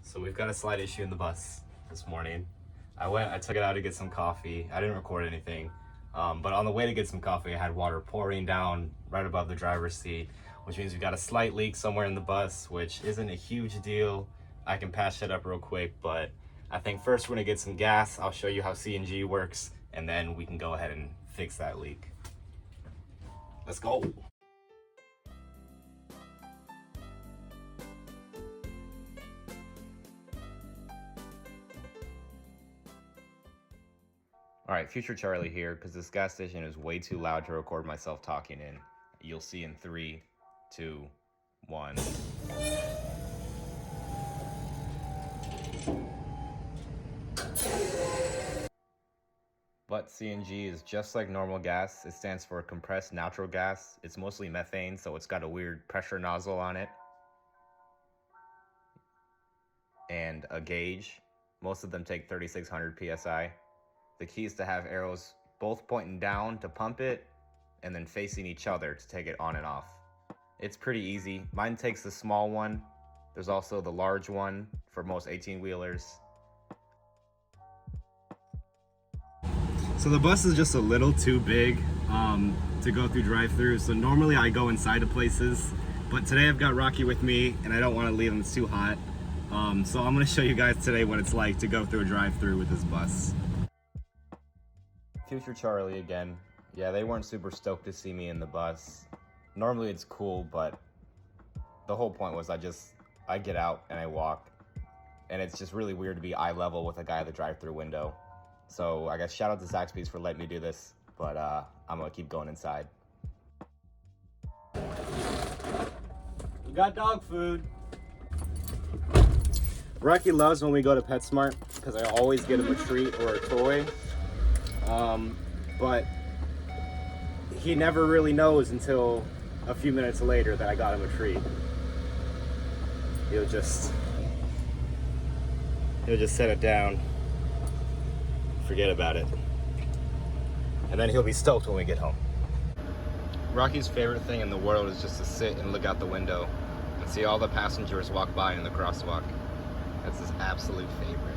So we've got a slight issue in the bus this morning. I took it out to get some coffee. I didn't record anything. But on the way to get some coffee, I had water pouring down right above the driver's seat, which means we got a slight leak somewhere in the bus, which isn't a huge deal. I can patch it up real quick, but I think first we're gonna get some gas. I'll show you how CNG works, and then we can go ahead and fix that leak. Let's go. All right, future Charlie here, because this gas station is way too loud to record myself talking in. You'll see in 3, 2, 1. But CNG is just like normal gas. It stands for compressed natural gas. It's mostly methane, so it's got a weird pressure nozzle on it. And a gauge. Most of them take 3600 PSI. The key is to have arrows both pointing down to pump it and then facing each other to take it on and off. It's pretty easy. Mine takes the small one. There's also the large one for most 18-wheelers. So the bus is just a little too big to go through drive-through. So normally I go inside of places, but today I've got Rocky with me and I don't want to leave him, it's too hot. So I'm going to show you guys today what it's like to go through a drive-through with this bus. Future Charlie again. Yeah, they weren't super stoked to see me in the bus. Normally it's cool, but the whole point was I get out and I walk, and it's just really weird to be eye level with a guy at the drive-through window. So I guess shout out to Zaxby's for letting me do this, but I'm gonna keep going inside. We got dog food. Rocky loves when we go to PetSmart because I always get him a treat or a toy. But he never really knows until a few minutes later that I got him a treat. He'll just set it down, forget about it, and then he'll be stoked when we get home. Rocky's favorite thing in the world is just to sit and look out the window and see all the passengers walk by in the crosswalk. That's his absolute favorite.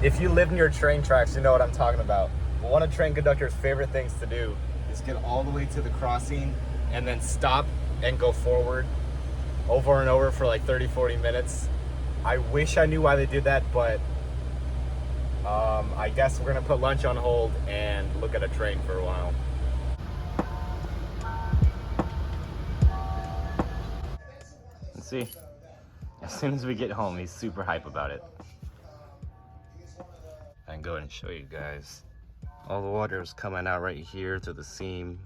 If you live near train tracks, you know what I'm talking about. One of train conductor's favorite things to do is get all the way to the crossing and then stop and go forward over and over for like 30-40 minutes. I wish I knew why they did that, but I guess we're gonna put lunch on hold and look at a train for a while. Let's see. As soon as we get home, he's super hype about it. I can go ahead and show you guys. All the water is coming out right here to the seam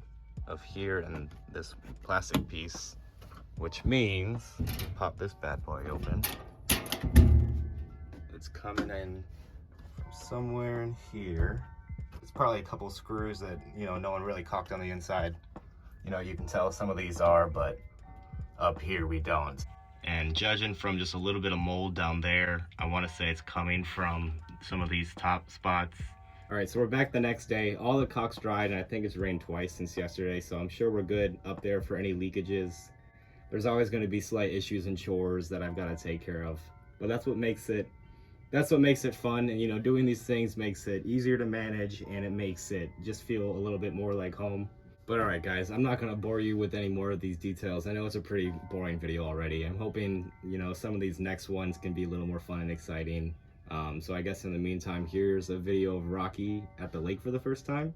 of here and this plastic piece, which means, pop this bad boy open. It's coming in from somewhere in here. It's probably a couple screws that, you know, no one really caulked on the inside. You know, you can tell some of these are, but up here we don't. And judging from just a little bit of mold down there, I want to say it's coming from some of these top spots. All right, so we're back the next day. All the caulk's dried, and I think it's rained twice since yesterday, so I'm sure we're good up there for any leakages. There's always going to be slight issues and chores that I've got to take care of, but that's what makes it fun. And you know, doing these things makes it easier to manage, and it makes it just feel a little bit more like home. But all right, guys, I'm not going to bore you with any more of these details. I know it's a pretty boring video already. I'm hoping, you know, some of these next ones can be a little more fun and exciting. So I guess in the meantime, here's a video of Rocky at the lake for the first time.